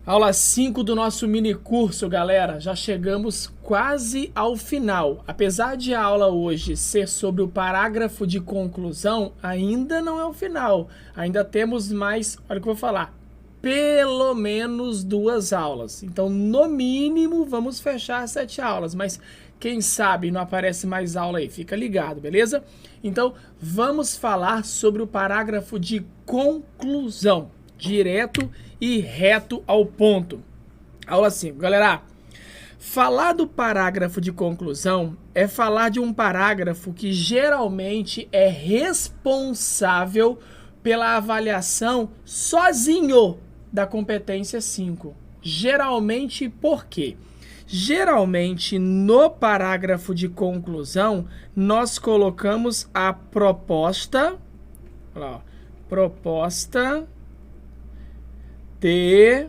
Aula 5 do nosso mini curso, galera. Já chegamos quase ao final. Apesar de a aula hoje ser sobre o parágrafo de conclusão, ainda não é o final. Ainda temos mais, olha o que eu vou falar, pelo menos 2 aulas. Então, no mínimo, vamos fechar 7 aulas, mas quem sabe não aparece mais aula aí, fica ligado, beleza? Então, vamos falar sobre o parágrafo de conclusão. Direto e reto ao ponto. Aula 5. Galera, falar do parágrafo de conclusão é falar de um parágrafo que geralmente é responsável pela avaliação sozinho da competência 5. Geralmente por quê? Geralmente no parágrafo de conclusão nós colocamos a proposta, olha lá, proposta de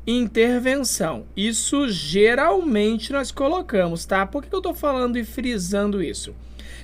intervenção. Isso geralmente nós colocamos, tá? Por que eu tô falando e frisando isso?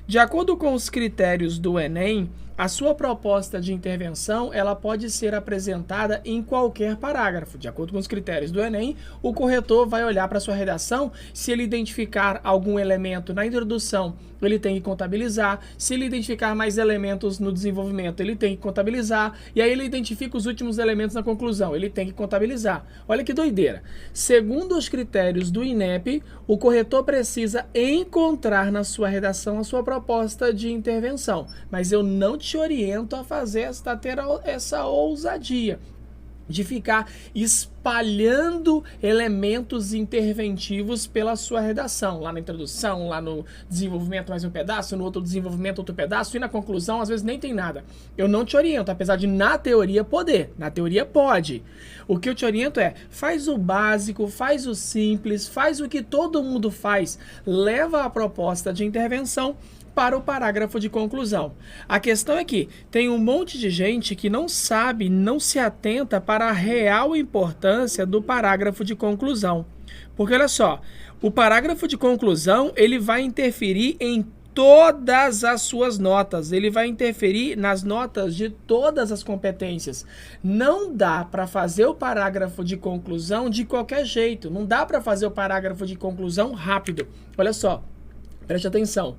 De acordo com os critérios do Enem, a sua proposta de intervenção, ela pode ser apresentada em qualquer parágrafo. De acordo com os critérios do Enem, o corretor vai olhar para a sua redação, se ele identificar algum elemento na introdução, ele tem que contabilizar, se ele identificar mais elementos no desenvolvimento, ele tem que contabilizar, e aí ele identifica os últimos elementos na conclusão, ele tem que contabilizar. Olha que doideira. Segundo os critérios do INEP, o corretor precisa encontrar na sua redação a sua proposta de intervenção, mas eu não te oriento a fazer ter essa ousadia de ficar espalhando elementos interventivos pela sua redação, lá na introdução, lá no desenvolvimento mais um pedaço, no outro desenvolvimento outro pedaço, e na conclusão às vezes nem tem nada. Eu não te oriento, apesar de na teoria poder, na teoria pode. O que eu te oriento é, faz o básico, faz o simples, faz o que todo mundo faz, leva a proposta de intervenção para o parágrafo de conclusão. A questão é que tem um monte de gente que não sabe, não se atenta para a real importância do parágrafo de conclusão. Porque olha só, o parágrafo de conclusão, ele vai interferir em todas as suas notas, ele vai interferir nas notas de todas as competências. Não dá para fazer o parágrafo de conclusão de qualquer jeito, não dá para fazer o parágrafo de conclusão rápido. Olha só, preste atenção.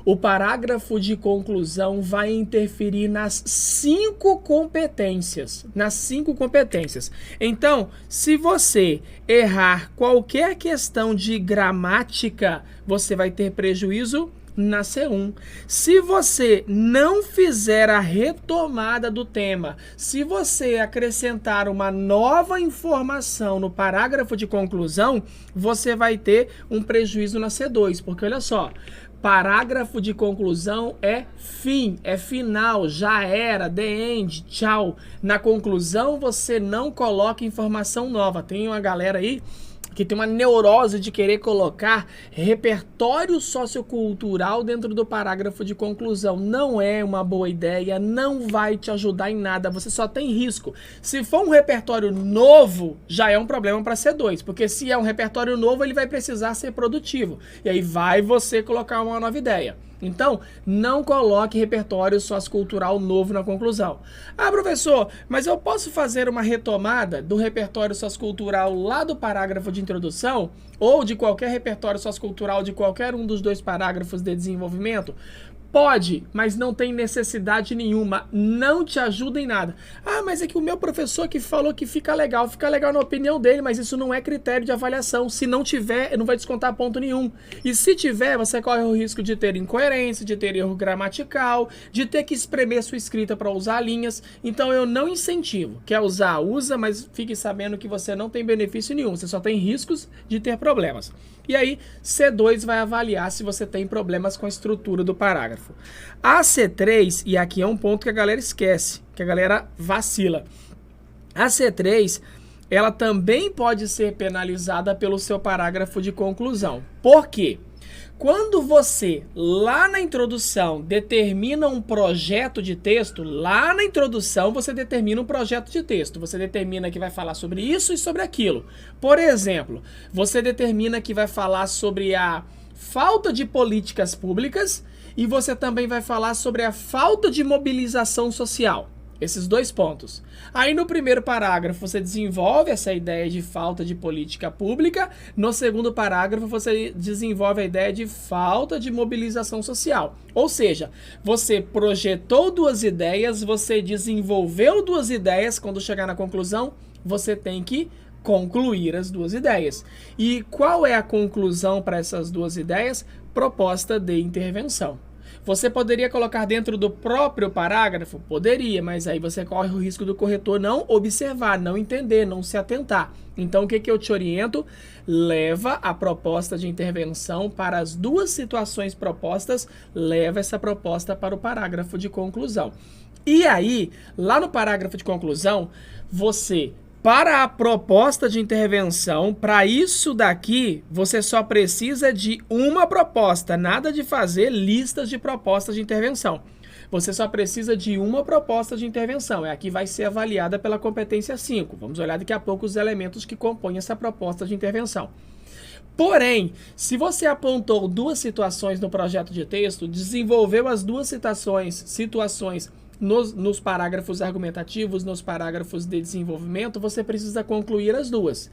O parágrafo de conclusão vai interferir nas 5 competências. Nas 5 competências. Então, se você errar qualquer questão de gramática, você vai ter prejuízo na C1. Se você não fizer a retomada do tema, se você acrescentar uma nova informação no parágrafo de conclusão, você vai ter um prejuízo na C2. Porque olha só, parágrafo de conclusão é fim, é final, já era, the end, tchau. Na conclusão você não coloca informação nova. Tem uma galera aí que tem uma neurose de querer colocar repertório sociocultural dentro do parágrafo de conclusão. Não é uma boa ideia, não vai te ajudar em nada, você só tem risco. Se for um repertório novo, já é um problema para C2, porque se é um repertório novo, ele vai precisar ser produtivo. E aí vai você colocar uma nova ideia. Então, não coloque repertório sociocultural novo na conclusão. Ah, professor, mas eu posso fazer uma retomada do repertório sociocultural lá do parágrafo de introdução ou de qualquer repertório sociocultural de qualquer um dos 2 parágrafos de desenvolvimento? Pode, mas não tem necessidade nenhuma, não te ajuda em nada. Ah, mas é que o meu professor que falou que fica legal na opinião dele, mas isso não é critério de avaliação. Se não tiver, não vai descontar ponto nenhum. E se tiver, você corre o risco de ter incoerência, de ter erro gramatical, de ter que espremer sua escrita para usar linhas. Então eu não incentivo. Quer usar, usa, mas fique sabendo que você não tem benefício nenhum, você só tem riscos de ter problemas. E aí, C2 vai avaliar se você tem problemas com a estrutura do parágrafo. A C3, e aqui é um ponto que a galera esquece, que a galera vacila. A C3, ela também pode ser penalizada pelo seu parágrafo de conclusão. Por quê? Quando você, lá na introdução, determina um projeto de texto, lá na introdução você determina um projeto de texto. Você determina que vai falar sobre isso e sobre aquilo. Por exemplo, você determina que vai falar sobre a falta de políticas públicas e você também vai falar sobre a falta de mobilização social. Esses dois pontos. Aí no primeiro parágrafo você desenvolve essa ideia de falta de política pública, no segundo parágrafo você desenvolve a ideia de falta de mobilização social. Ou seja, você projetou duas ideias, você desenvolveu duas ideias, quando chegar na conclusão, você tem que concluir as duas ideias. E qual é a conclusão para essas duas ideias? Proposta de intervenção. Você poderia colocar dentro do próprio parágrafo? Poderia, mas aí você corre o risco do corretor não observar, não entender, não se atentar. Então, o que eu te oriento? Leva a proposta de intervenção para as duas situações propostas, leva essa proposta para o parágrafo de conclusão. E aí, lá no parágrafo de conclusão, você... Para a proposta de intervenção, para isso daqui, você só precisa de uma proposta, nada de fazer listas de propostas de intervenção. Você só precisa de uma proposta de intervenção, é a que vai ser avaliada pela competência 5. Vamos olhar daqui a pouco os elementos que compõem essa proposta de intervenção. Porém, se você apontou duas situações no projeto de texto, desenvolveu as duas situações nos parágrafos argumentativos, nos parágrafos de desenvolvimento, você precisa concluir as duas.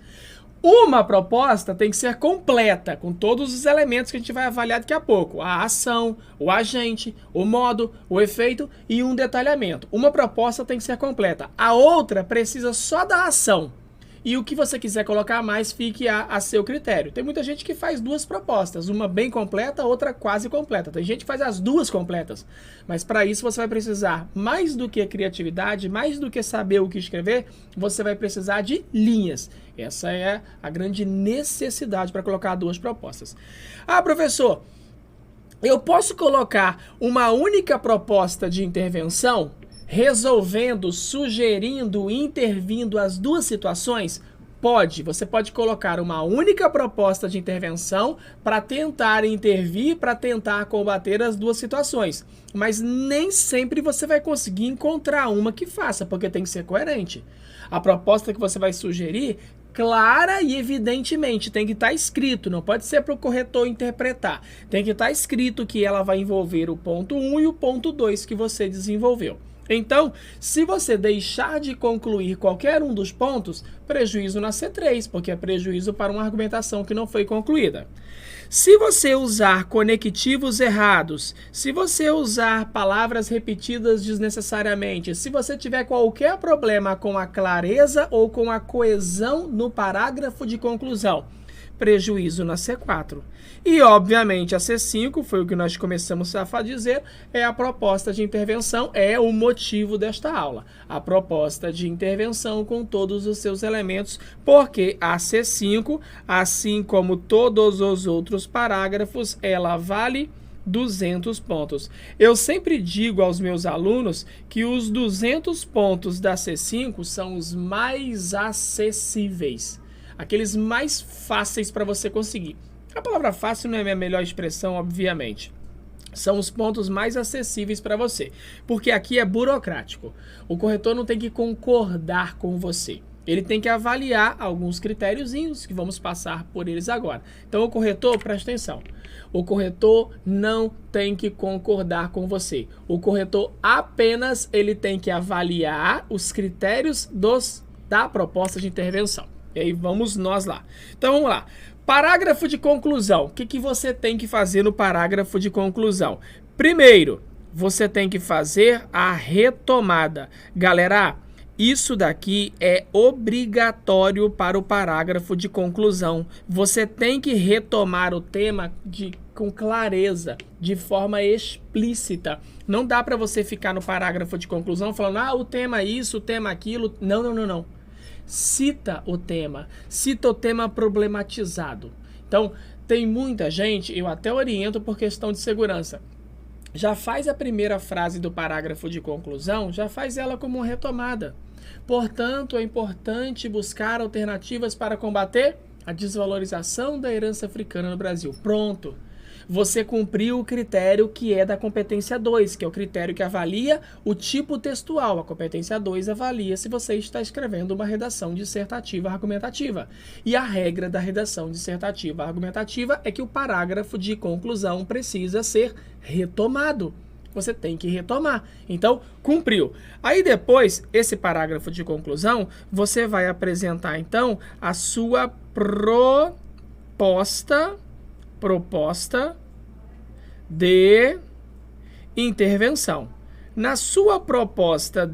Uma proposta tem que ser completa, com todos os elementos que a gente vai avaliar daqui a pouco. A ação, o agente, o modo, o efeito e um detalhamento. Uma proposta tem que ser completa. A outra precisa só da ação. E o que você quiser colocar mais, fique a seu critério. Tem muita gente que faz duas propostas, uma bem completa, outra quase completa. Tem gente que faz as duas completas. Mas para isso você vai precisar, mais do que criatividade, mais do que saber o que escrever, você vai precisar de linhas. Essa é a grande necessidade para colocar duas propostas. Ah, professor, eu posso colocar uma única proposta de intervenção? Resolvendo, sugerindo, intervindo as duas situações? Pode. Você pode colocar uma única proposta de intervenção para tentar intervir, para tentar combater as duas situações. Mas nem sempre você vai conseguir encontrar uma que faça, porque tem que ser coerente. A proposta que você vai sugerir, clara e evidentemente, tem que estar escrito, não pode ser para o corretor interpretar. Tem que estar escrito que ela vai envolver o ponto 1 e o ponto 2 que você desenvolveu. Então, se você deixar de concluir qualquer um dos pontos, prejuízo na C3, porque é prejuízo para uma argumentação que não foi concluída. Se você usar conectivos errados, se você usar palavras repetidas desnecessariamente, se você tiver qualquer problema com a clareza ou com a coesão no parágrafo de conclusão, prejuízo na C4. E, obviamente, a C5, foi o que nós começamos a dizer, é a proposta de intervenção, é o motivo desta aula. A proposta de intervenção com todos os seus elementos, porque a C5, assim como todos os outros parágrafos, ela vale 200 pontos. Eu sempre digo aos meus alunos que os 200 pontos da C5 são os mais acessíveis. Aqueles mais fáceis para você conseguir. A palavra fácil não é a minha melhor expressão, obviamente. São os pontos mais acessíveis para você. Porque aqui é burocrático. O corretor não tem que concordar com você. Ele tem que avaliar alguns critériozinhos que vamos passar por eles agora. Então, o corretor, presta atenção. O corretor não tem que concordar com você. O corretor apenas ele tem que avaliar os critérios da proposta de intervenção. E aí vamos nós lá. Então vamos lá. Parágrafo de conclusão. O que você tem que fazer no parágrafo de conclusão? Primeiro, você tem que fazer a retomada. Galera, isso daqui é obrigatório para o parágrafo de conclusão. Você tem que retomar o tema com clareza, de forma explícita. Não dá para você ficar no parágrafo de conclusão falando, o tema isso, o tema aquilo. Não. Cita o tema problematizado. Então, tem muita gente, eu até oriento por questão de segurança. Já faz a primeira frase do parágrafo de conclusão, já faz ela como uma retomada. Portanto, é importante buscar alternativas para combater a desvalorização da herança africana no Brasil. Pronto. Você cumpriu o critério que é da competência 2, que é o critério que avalia o tipo textual. A competência 2 avalia se você está escrevendo uma redação dissertativa argumentativa. E a regra da redação dissertativa argumentativa é que o parágrafo de conclusão precisa ser retomado. você tem que retomar. Então, cumpriu. Aí depois, esse parágrafo de conclusão, você vai apresentar, então, a sua proposta de intervenção. Na sua proposta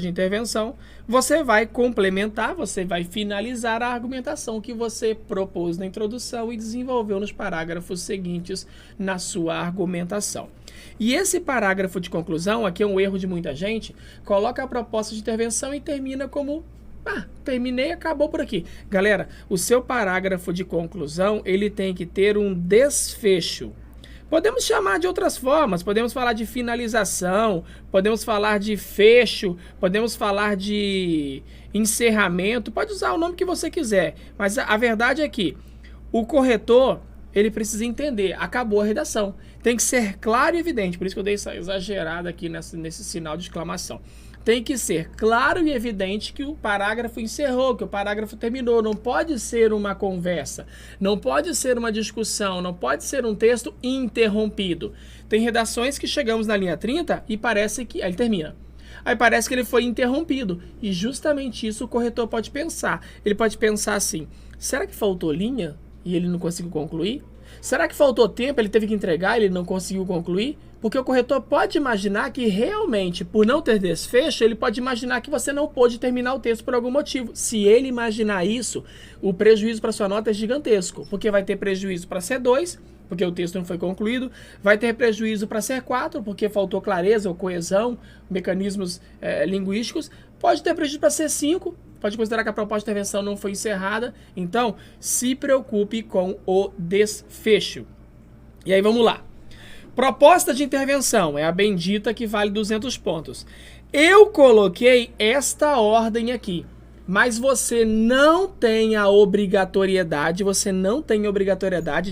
de intervenção, você vai complementar, você vai finalizar a argumentação que você propôs na introdução e desenvolveu nos parágrafos seguintes na sua argumentação. E esse parágrafo de conclusão, aqui é um erro de muita gente, coloca a proposta de intervenção e termina como terminei, acabou por aqui. Galera, o seu parágrafo de conclusão, ele tem que ter um desfecho. Podemos chamar de outras formas, podemos falar de finalização, podemos falar de fecho, podemos falar de encerramento, pode usar o nome que você quiser, mas a verdade é que o corretor, ele precisa entender, acabou a redação, tem que ser claro e evidente, por isso que eu dei essa exagerada aqui nesse sinal de exclamação. Tem que ser claro e evidente que o parágrafo encerrou, que o parágrafo terminou. Não pode ser uma conversa, não pode ser uma discussão, não pode ser um texto interrompido. Tem redações que chegamos na linha 30 e parece que... Aí ele termina. Aí parece que ele foi interrompido. E justamente isso o corretor pode pensar. Ele pode pensar assim, será que faltou linha e ele não conseguiu concluir? Será que faltou tempo, ele teve que entregar e ele não conseguiu concluir? Porque o corretor pode imaginar que realmente, por não ter desfecho, ele pode imaginar que você não pôde terminar o texto por algum motivo. Se ele imaginar isso, o prejuízo para sua nota é gigantesco, porque vai ter prejuízo para C2, porque o texto não foi concluído, vai ter prejuízo para C4, porque faltou clareza ou coesão, mecanismos linguísticos, pode ter prejuízo para C5, pode considerar que a proposta de intervenção não foi encerrada. Então, se preocupe com o desfecho. E aí, vamos lá. Proposta de intervenção é a bendita que vale 200 pontos. Eu coloquei esta ordem aqui, mas você não tem a obrigatoriedade,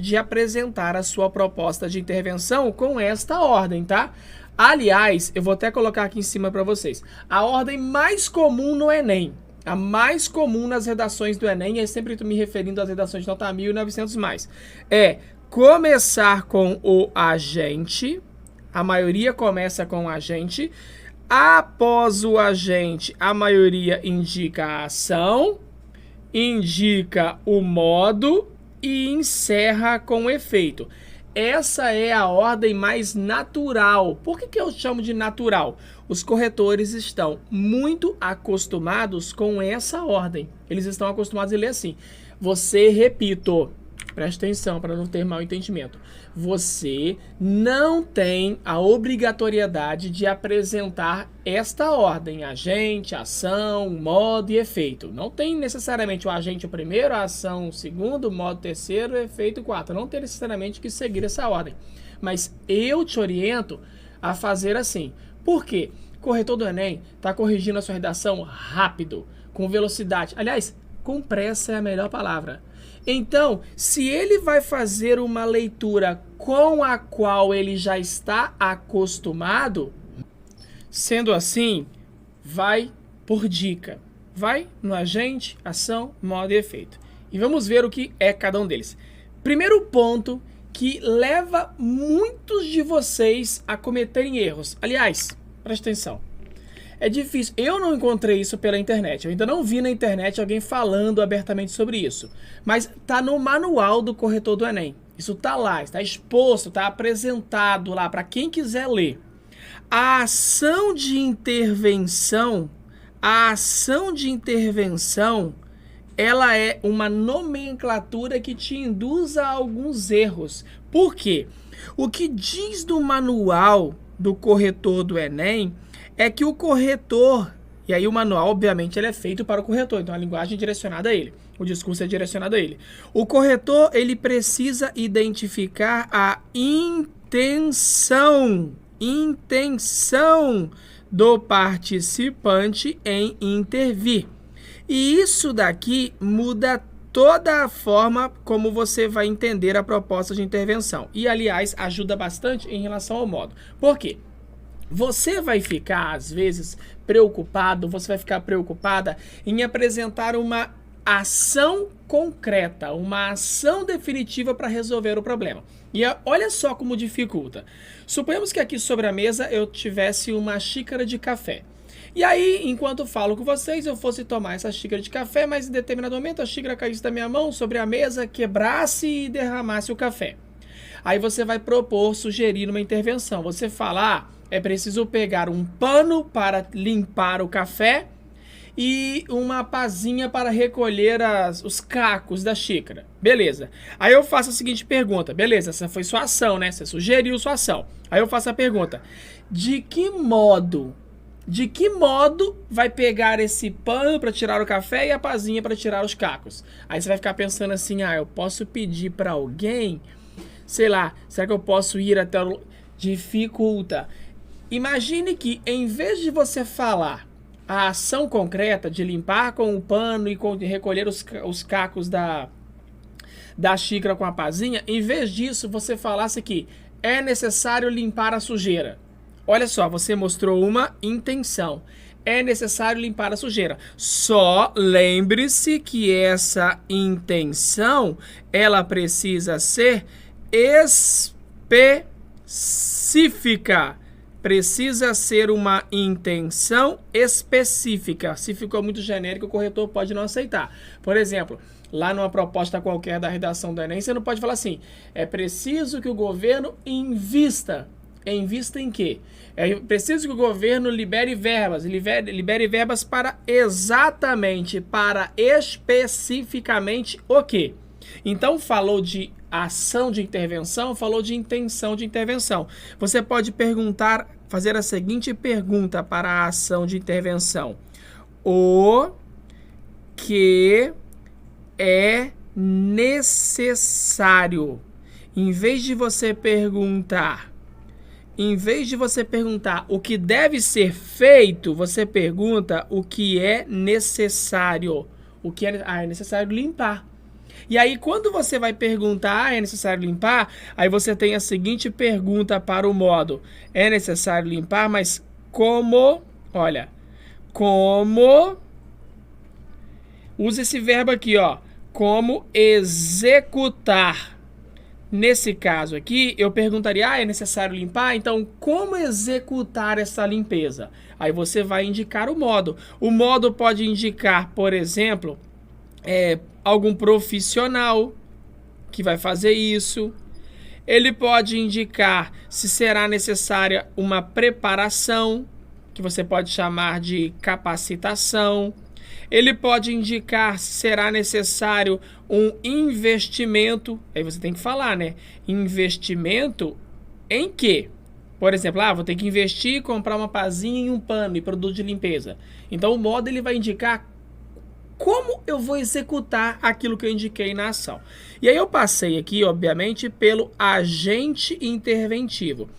de apresentar a sua proposta de intervenção com esta ordem, tá? Aliás, eu vou até colocar aqui em cima para vocês. A ordem mais comum no Enem, a mais comum nas redações do Enem, é sempre me referindo às redações de nota 1.900 mais, é começar com o agente, a maioria começa com o agente, após o agente, a maioria indica a ação, indica o modo e encerra com o efeito. Essa é a ordem mais natural. Por que eu chamo de natural? Os corretores estão muito acostumados com essa ordem. Eles estão acostumados a ler assim. Você, repito, presta atenção para não ter mal entendimento. Você não tem a obrigatoriedade de apresentar esta ordem: agente, ação, modo e efeito. Não tem necessariamente o agente o primeiro, a ação o segundo, o modo o terceiro, o efeito o quarto. Não tem necessariamente que seguir essa ordem. Mas eu te oriento a fazer assim. Por quê? O corretor do Enem está corrigindo a sua redação rápido, com velocidade. Aliás, com pressa é a melhor palavra. Então, se ele vai fazer uma leitura com a qual ele já está acostumado, sendo assim, vai por dica. Vai no agente, ação, modo e efeito. E vamos ver o que é cada um deles. Primeiro ponto que leva muitos de vocês a cometerem erros. Aliás, presta atenção. É difícil, eu não encontrei isso pela internet, eu ainda não vi na internet alguém falando abertamente sobre isso, mas tá no manual do corretor do Enem, isso tá lá, está exposto, está apresentado lá para quem quiser ler. A ação de intervenção, ela é uma nomenclatura que te induz a alguns erros. Por quê? O que diz do manual do corretor do Enem é que o corretor, e aí o manual, obviamente, ele é feito para o corretor, então a linguagem é direcionada a ele, o discurso é direcionado a ele. O corretor, ele precisa identificar a intenção do participante em intervir. E isso daqui muda toda a forma como você vai entender a proposta de intervenção. E, aliás, ajuda bastante em relação ao modo. Por quê? Você vai ficar, às vezes, preocupado, você vai ficar preocupada em apresentar uma ação concreta, uma ação definitiva para resolver o problema. E olha só como dificulta. Suponhamos que aqui sobre a mesa eu tivesse uma xícara de café. E aí, enquanto falo com vocês, eu fosse tomar essa xícara de café, mas em determinado momento a xícara caísse da minha mão sobre a mesa, quebrasse e derramasse o café. Aí você vai propor, sugerir uma intervenção. Você fala, é preciso pegar um pano para limpar o café e uma pazinha para recolher os cacos da xícara. Beleza. Aí eu faço a seguinte pergunta. Beleza, essa foi sua ação, né? Você sugeriu sua ação. Aí eu faço a pergunta. De que modo vai pegar esse pano para tirar o café e a pazinha para tirar os cacos? Aí você vai ficar pensando assim, eu posso pedir para alguém, sei lá, será que eu posso ir até o... Dificulta. Imagine que em vez de você falar a ação concreta de limpar com o pano e recolher os cacos da xícara com a pazinha, em vez disso você falasse que é necessário limpar a sujeira. Olha só, você mostrou uma intenção. É necessário limpar a sujeira. Só lembre-se que essa intenção, ela precisa ser específica. Precisa ser uma intenção específica. Se ficou muito genérico, o corretor pode não aceitar. Por exemplo, lá numa proposta qualquer da redação do Enem, você não pode falar assim, é preciso que o governo invista. Invista em quê? É preciso que o governo libere verbas. Libere verbas para exatamente, para especificamente o quê? Então, falou de ação de intervenção, falou de intenção de intervenção. Você pode fazer a seguinte pergunta para a ação de intervenção. O que é necessário? Em vez de você perguntar o que deve ser feito, você pergunta o que é necessário. O que é necessário limpar. E aí, quando você vai perguntar, é necessário limpar? Aí você tem a seguinte pergunta para o modo. É necessário limpar, mas como? Olha, como? Usa esse verbo aqui, ó. Como executar. Nesse caso aqui, eu perguntaria, é necessário limpar? Então, como executar essa limpeza? Aí você vai indicar o modo. O modo pode indicar, por exemplo, algum profissional que vai fazer isso. Ele pode indicar se será necessária uma preparação, que você pode chamar de capacitação. Ele pode indicar se será necessário um investimento. Aí você tem que falar, né? Investimento em quê? Por exemplo, vou ter que investir e comprar uma pazinha e um pano e produto de limpeza. Então o modo ele vai indicar como eu vou executar aquilo que eu indiquei na ação. E aí eu passei aqui, obviamente, pelo agente interventivo.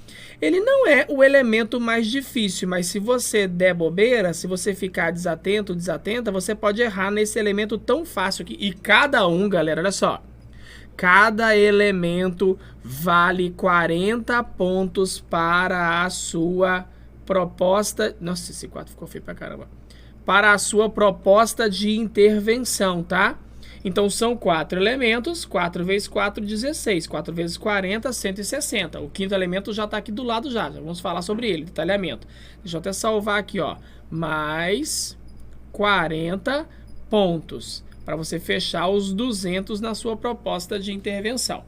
Ele não é o elemento mais difícil, mas se você der bobeira, se você ficar desatento, desatenta, você pode errar nesse elemento tão fácil aqui. E cada um, galera, olha só, cada elemento vale 40 pontos para a sua proposta. Nossa, esse 4 ficou feio pra caramba. Para a sua proposta de intervenção, tá? Então, são 4 elementos, 4 vezes 4, 16. 4 vezes 40, 160. O quinto elemento já está aqui do lado já vamos falar sobre ele, detalhamento. Deixa eu até salvar aqui, ó. Mais 40 pontos, para você fechar os 200 na sua proposta de intervenção.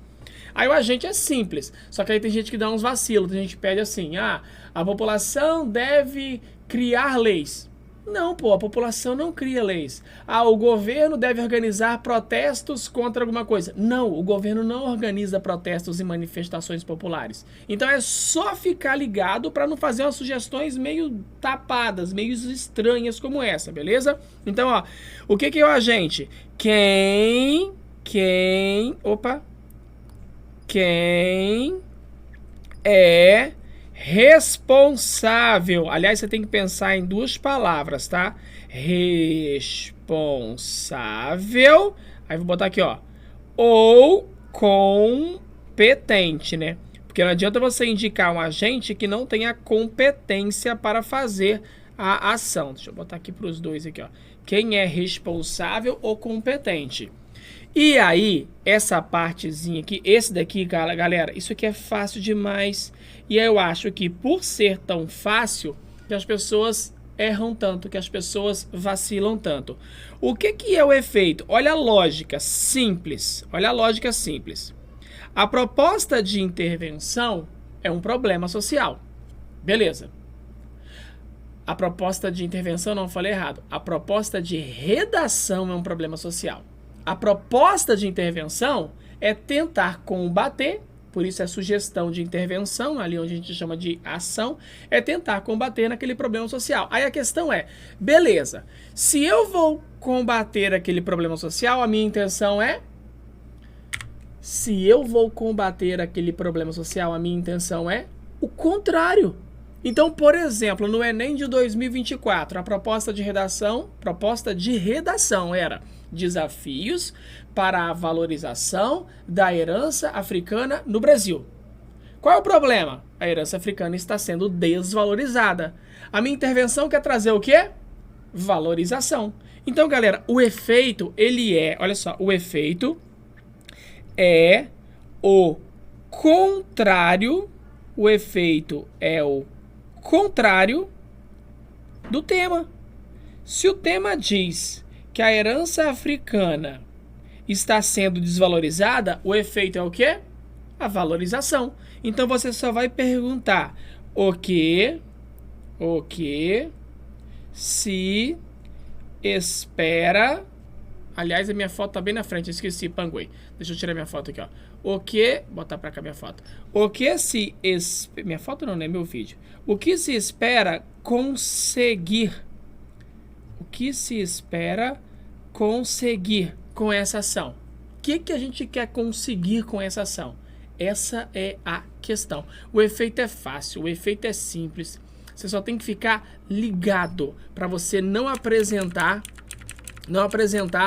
Aí o agente é simples, só que aí tem gente que dá uns vacilos, tem gente que pede assim, a população deve criar leis. Não, a população não cria leis. O governo deve organizar protestos contra alguma coisa. Não, o governo não organiza protestos e manifestações populares. Então é só ficar ligado para não fazer umas sugestões meio tapadas, meio estranhas como essa, beleza? Então, ó, o que é o agente? Quem é responsável. Aliás, você tem que pensar em 2 palavras, tá? Responsável. Aí vou botar aqui, ó. Ou competente, né? Porque não adianta você indicar um agente que não tenha competência para fazer a ação. Deixa eu botar aqui para os dois aqui, ó. Quem é responsável ou competente. E aí, essa partezinha aqui, esse daqui, galera, isso aqui é fácil demais. E eu acho que por ser tão fácil, que as pessoas erram tanto, que as pessoas vacilam tanto. O que é o efeito? Olha a lógica simples. Olha a lógica simples. A proposta de intervenção é um problema social. Beleza. A proposta de intervenção, não falei errado. A proposta de redação é um problema social. A proposta de intervenção é tentar combater, por isso é sugestão de intervenção, ali onde a gente chama de ação, é tentar combater naquele problema social. Aí a questão é, beleza, se eu vou combater aquele problema social, a minha intenção é... Se eu vou combater aquele problema social, a minha intenção é o contrário. Então, por exemplo, no Enem de 2024, a proposta de redação era desafios para a valorização da herança africana no Brasil. Qual é o problema? A herança africana está sendo desvalorizada. A minha intervenção quer trazer o quê? Valorização. Então, galera, o efeito, ele é, olha só, o efeito é o contrário, o efeito é o contrário do tema. Se o tema diz que a herança africana está sendo desvalorizada, o efeito é o quê? A valorização. Então você só vai perguntar o que se espera. Aliás, a minha foto tá bem na frente, eu esqueci, panguei. Deixa eu tirar minha foto aqui, ó. Botar pra cá minha foto. Minha foto não, né? Meu vídeo. O que se espera conseguir? O que se espera conseguir com essa ação? O que a gente quer conseguir com essa ação? Essa é a questão. O efeito é fácil, o efeito é simples. Você só tem que ficar ligado para você não apresentar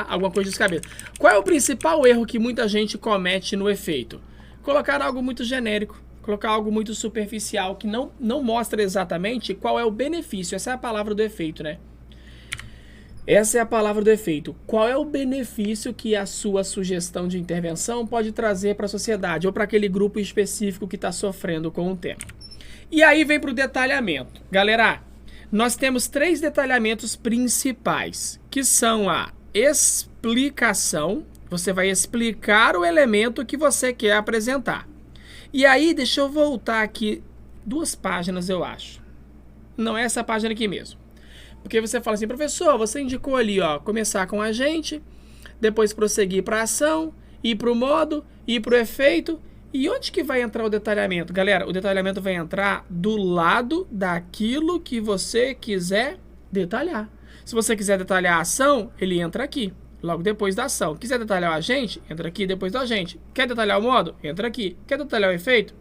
alguma coisa descabida. Qual é o principal erro que muita gente comete no efeito? Colocar algo muito genérico, colocar algo muito superficial, que não mostra exatamente qual é o benefício. Essa é a palavra do efeito, né? Essa é a palavra do efeito. Qual é o benefício que a sua sugestão de intervenção pode trazer para a sociedade ou para aquele grupo específico que está sofrendo com o tema? E aí vem para o detalhamento. Galera, nós temos 3 detalhamentos principais, que são a explicação. Você vai explicar o elemento que você quer apresentar. E aí, deixa eu voltar aqui 2 páginas, eu acho. Não é essa página aqui mesmo. Porque você fala assim, professor, você indicou ali, ó, começar com agente, depois prosseguir para a ação, ir para o modo, ir para o efeito. E onde que vai entrar o detalhamento? Galera, o detalhamento vai entrar do lado daquilo que você quiser detalhar. Se você quiser detalhar a ação, ele entra aqui, logo depois da ação. Quiser detalhar o agente, entra aqui depois do agente. Quer detalhar o modo? Entra aqui. Quer detalhar o efeito?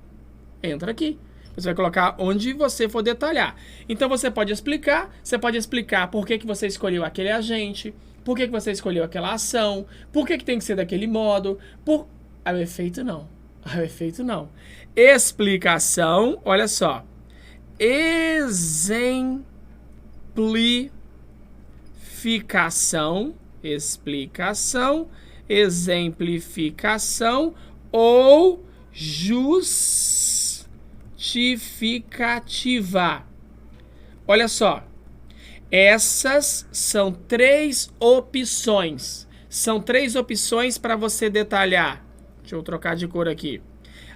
Entra aqui. Você vai colocar onde você for detalhar. Então você pode explicar por que você escolheu aquele agente, por que você escolheu aquela ação, por que tem que ser daquele modo, o efeito não. O efeito não. Explicação, olha só. Exemplificação, exemplificação ou justificativa. Olha só. Essas são 3 opções. São 3 opções para você detalhar. Deixa eu trocar de cor aqui.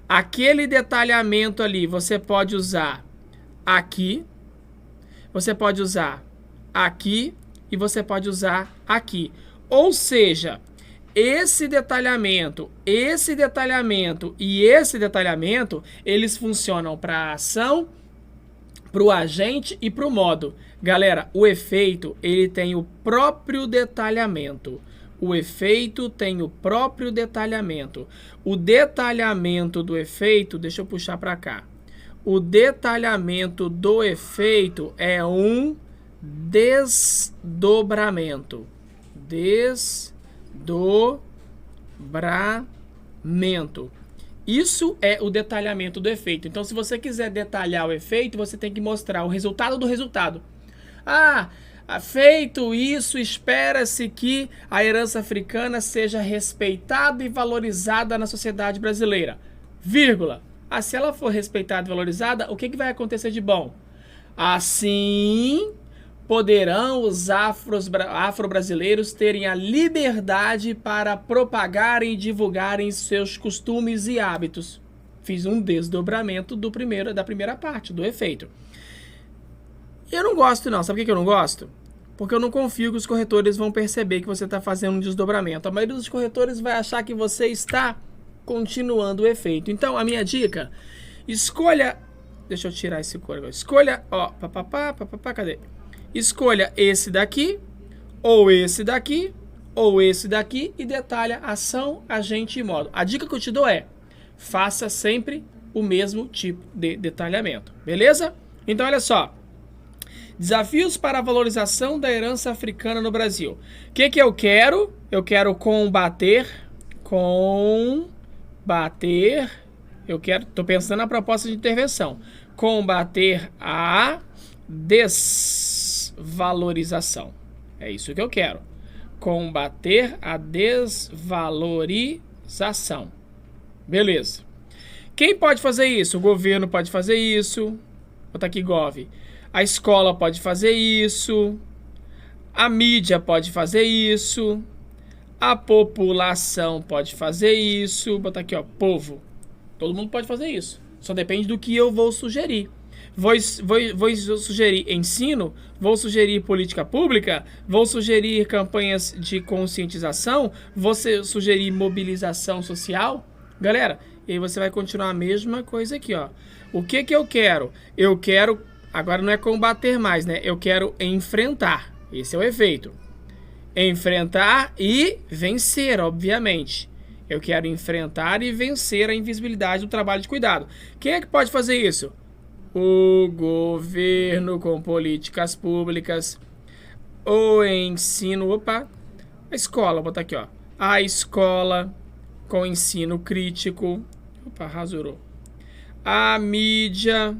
Aquele detalhamento ali, você pode usar aqui, você pode usar aqui e você pode usar aqui. Ou seja, esse detalhamento e esse detalhamento, eles funcionam para a ação, para o agente e para o modo. Galera, o efeito, ele tem o próprio detalhamento. O efeito tem o próprio detalhamento. O detalhamento do efeito, deixa eu puxar para cá. O detalhamento do efeito é um desdobramento. Desdobramento. Isso é o detalhamento do efeito. Então, se você quiser detalhar o efeito, você tem que mostrar o resultado do resultado. Feito isso, espera-se que a herança africana seja respeitada e valorizada na sociedade brasileira. Vírgula. Se ela for respeitada e valorizada, o que vai acontecer de bom? Assim, poderão os afro-brasileiros terem a liberdade para propagarem e divulgarem seus costumes e hábitos. Fiz um desdobramento da primeira parte, do efeito. Eu não gosto não. Sabe por que eu não gosto? Porque eu não confio que os corretores vão perceber que você está fazendo um desdobramento. A maioria dos corretores vai achar que você está continuando o efeito. Então, a minha dica, escolha... Deixa eu tirar esse cor agora. Escolha, cadê? Escolha esse daqui, ou esse daqui, ou esse daqui e detalha ação, agente e modo. A dica que eu te dou é, faça sempre o mesmo tipo de detalhamento. Beleza? Então, olha só. Desafios para a valorização da herança africana no Brasil. O que eu quero? Eu quero combater. Tô pensando na proposta de intervenção. Combater a desvalorização. É isso que eu quero. Combater a desvalorização. Beleza. Quem pode fazer isso? O governo pode fazer isso. Vou botar aqui gov. A escola pode fazer isso, a mídia pode fazer isso, a população pode fazer isso, vou botar aqui, ó, povo. Todo mundo pode fazer isso, só depende do que eu vou sugerir. Vou sugerir ensino, vou sugerir política pública, vou sugerir campanhas de conscientização, vou sugerir mobilização social. Galera, e aí você vai continuar a mesma coisa aqui, ó. O que eu quero? Eu quero... Agora não é combater mais, né? Eu quero enfrentar. Esse é o efeito. Enfrentar e vencer, obviamente. Eu quero enfrentar e vencer a invisibilidade do trabalho de cuidado. Quem é que pode fazer isso? O governo com políticas públicas. O ensino... A escola, vou botar aqui, ó. A escola com ensino crítico. Rasurou. A mídia...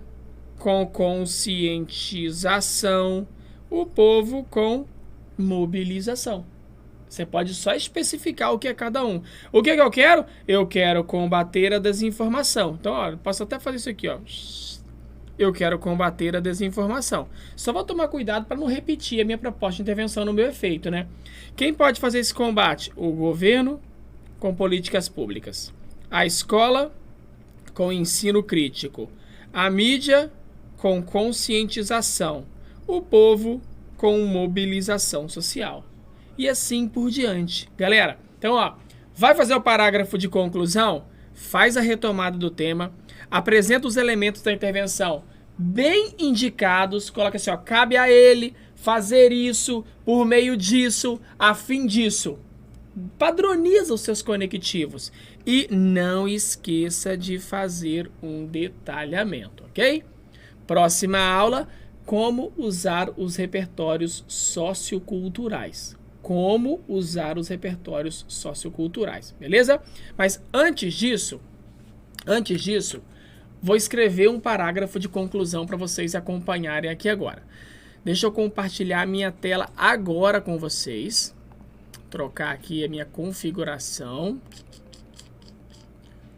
com conscientização, o povo com mobilização. Você pode só especificar o que é cada um. O que eu quero? Eu quero combater a desinformação. Então, ó, posso até fazer isso aqui, ó. Eu quero combater a desinformação. Só vou tomar cuidado para não repetir a minha proposta de intervenção no meu efeito, né? Quem pode fazer esse combate? O governo com políticas públicas. A escola com ensino crítico. A mídia com conscientização, o povo com mobilização social. E assim por diante. Galera, então, ó, vai fazer o parágrafo de conclusão, faz a retomada do tema, apresenta os elementos da intervenção bem indicados, coloca assim, ó, cabe a ele fazer isso por meio disso, a fim disso. Padroniza os seus conectivos e não esqueça de fazer um detalhamento, ok? Próxima aula, como usar os repertórios socioculturais. Como usar os repertórios socioculturais, beleza? Mas antes disso, vou escrever um parágrafo de conclusão para vocês acompanharem aqui agora. Deixa eu compartilhar minha tela agora com vocês. Trocar aqui a minha configuração.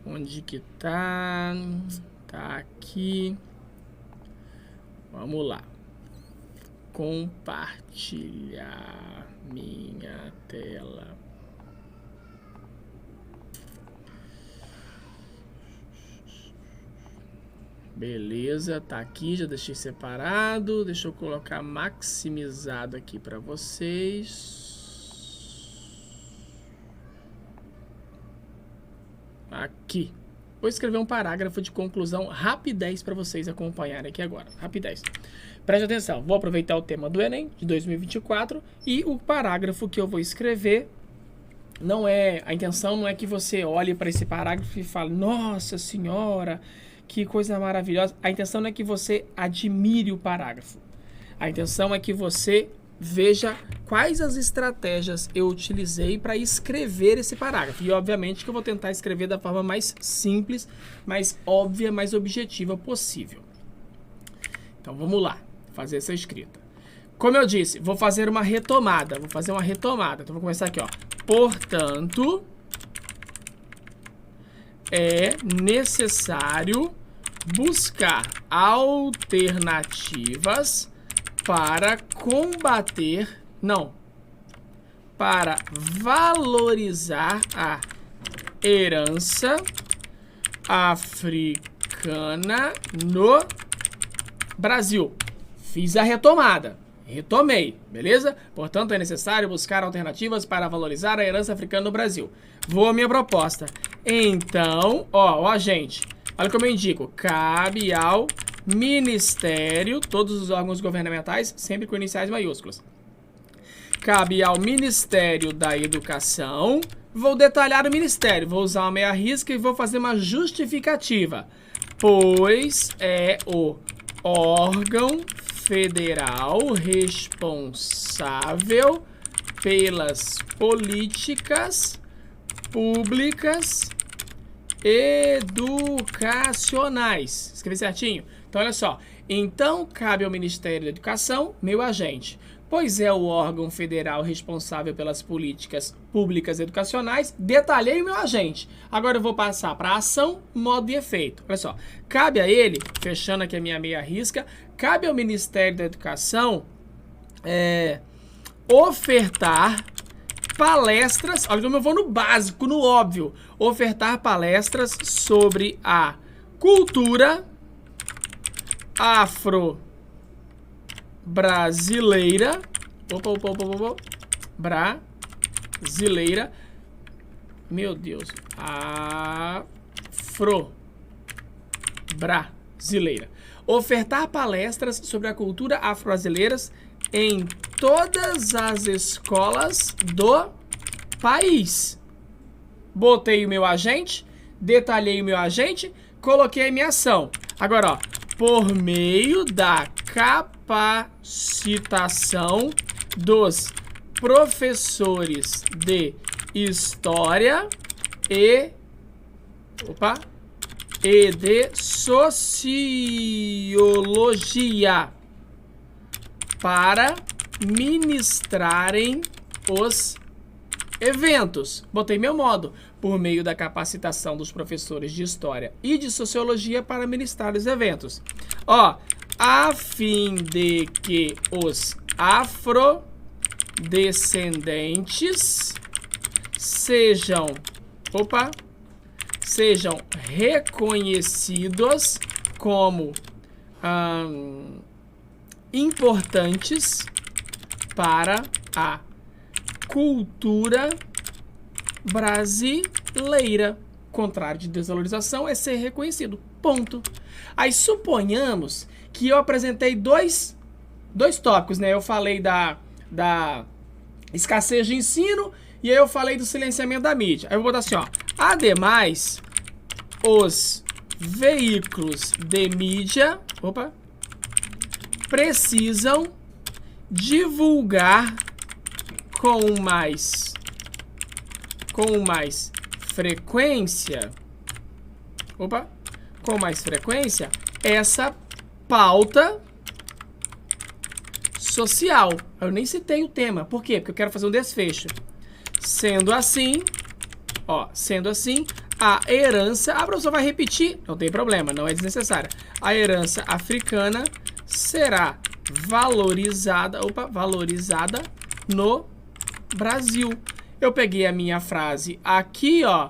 Onde que tá? Tá aqui. Vamos lá. Compartilhar minha tela. Beleza, tá aqui, já deixei separado. Deixa eu colocar maximizado aqui para vocês. Aqui. Vou escrever um parágrafo de conclusão rapidez para vocês acompanharem aqui agora. Rapidez. Preste atenção, vou aproveitar o tema do Enem de 2024 e o parágrafo que eu vou escrever não é... A intenção não é que você olhe para esse parágrafo e fale, nossa senhora, que coisa maravilhosa. A intenção não é que você admire o parágrafo. A intenção é que você veja quais as estratégias eu utilizei para escrever esse parágrafo. E obviamente que eu vou tentar escrever da forma mais simples, mais óbvia, mais objetiva possível. Então vamos lá, fazer essa escrita. Como eu disse, vou fazer uma retomada. Então, vou começar aqui, ó. Portanto, é necessário buscar alternativas para combater, para valorizar a herança africana no Brasil. Fiz a retomada. Retomei, beleza? Portanto, é necessário buscar alternativas para valorizar a herança africana no Brasil. Vou à minha proposta. Então, ó, gente, olha como eu indico. Cabe ao Ministério, todos os órgãos governamentais, sempre com iniciais maiúsculas. Cabe ao Ministério da Educação. Vou detalhar o Ministério, vou usar uma meia risca e vou fazer uma justificativa. Pois é o órgão federal responsável pelas políticas públicas educacionais. Escrevi certinho? Então, olha só. Então, cabe ao Ministério da Educação, meu agente. Pois é o órgão federal responsável pelas políticas públicas educacionais. Detalhei o meu agente. Agora eu vou passar para ação, modo e efeito. Olha só. Cabe a ele, fechando aqui a minha meia risca, cabe ao Ministério da Educação ofertar palestras. Olha como eu vou no básico, no óbvio. Ofertar palestras sobre a cultura afro-brasileira. Brasileira. Meu Deus. Afro-brasileira. Ofertar palestras sobre a cultura afro-brasileira em todas as escolas do país. Botei o meu agente, detalhei o meu agente, coloquei a minha ação. Agora, ó, por meio da capacitação dos professores de História e de Sociologia para ministrarem os eventos. Botei meu modo. Por meio da capacitação dos professores de História e de Sociologia para ministrar os eventos. Ó, a fim de que os afrodescendentes sejam reconhecidos como importantes para a cultura brasileira. Contrário de desvalorização é ser reconhecido. Ponto. Aí suponhamos que eu apresentei dois tópicos, né? Eu falei da escassez de ensino e aí eu falei do silenciamento da mídia. Aí eu vou botar assim, ó. Ademais, os veículos de mídia precisam divulgar com mais frequência essa pauta social. Eu nem citei o tema. Por quê? Porque eu quero fazer um desfecho. Sendo assim, a herança... A professora vai repetir, não tem problema, não é desnecessária. A herança africana será valorizada no Brasil. Eu peguei a minha frase aqui, ó.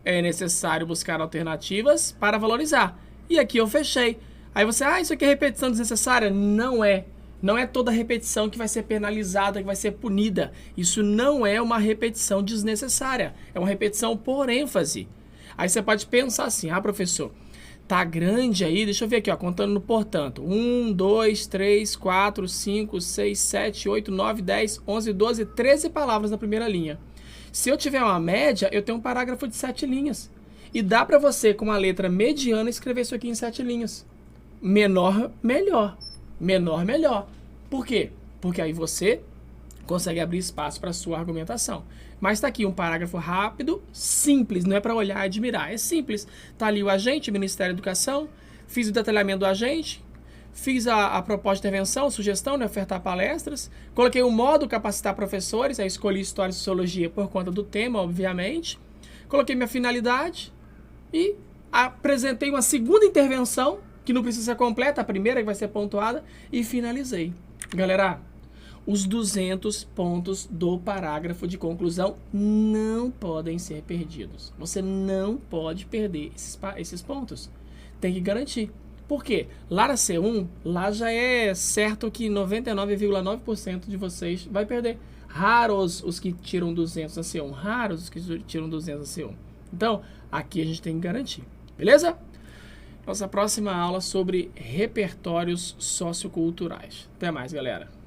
É necessário buscar alternativas para valorizar. E aqui eu fechei. Aí você, isso aqui é repetição desnecessária? Não é. Não é toda repetição que vai ser penalizada, que vai ser punida. Isso não é uma repetição desnecessária. É uma repetição por ênfase. Aí você pode pensar assim, professor, tá grande aí, deixa eu ver aqui, ó, contando no portanto. 1, 2, 3, 4, 5, 6, 7, 8, 9, 10, 11, 12, 13 palavras na primeira linha. Se eu tiver uma média, eu tenho um parágrafo de 7 linhas. E dá para você, com uma letra mediana, escrever isso aqui em 7 linhas. Menor, melhor. Menor, melhor. Por quê? Porque aí você consegue abrir espaço para sua argumentação. Mas está aqui um parágrafo rápido, simples, não é para olhar e admirar, é simples. Está ali o agente, Ministério da Educação, fiz o detalhamento do agente, fiz a proposta de intervenção, sugestão de ofertar palestras, coloquei o modo capacitar professores, aí escolhi História e Sociologia por conta do tema, obviamente, coloquei minha finalidade e apresentei uma segunda intervenção, que não precisa ser completa, a primeira que vai ser pontuada, e finalizei. Galera, os 200 pontos do parágrafo de conclusão não podem ser perdidos. Você não pode perder esses pontos. Tem que garantir. Por quê? Lá na C1, lá já é certo que 99,9% de vocês vai perder. Raros os que tiram 200 na C1. Raros os que tiram 200 na C1. Então, aqui a gente tem que garantir. Beleza? Nossa próxima aula sobre repertórios socioculturais. Até mais, galera.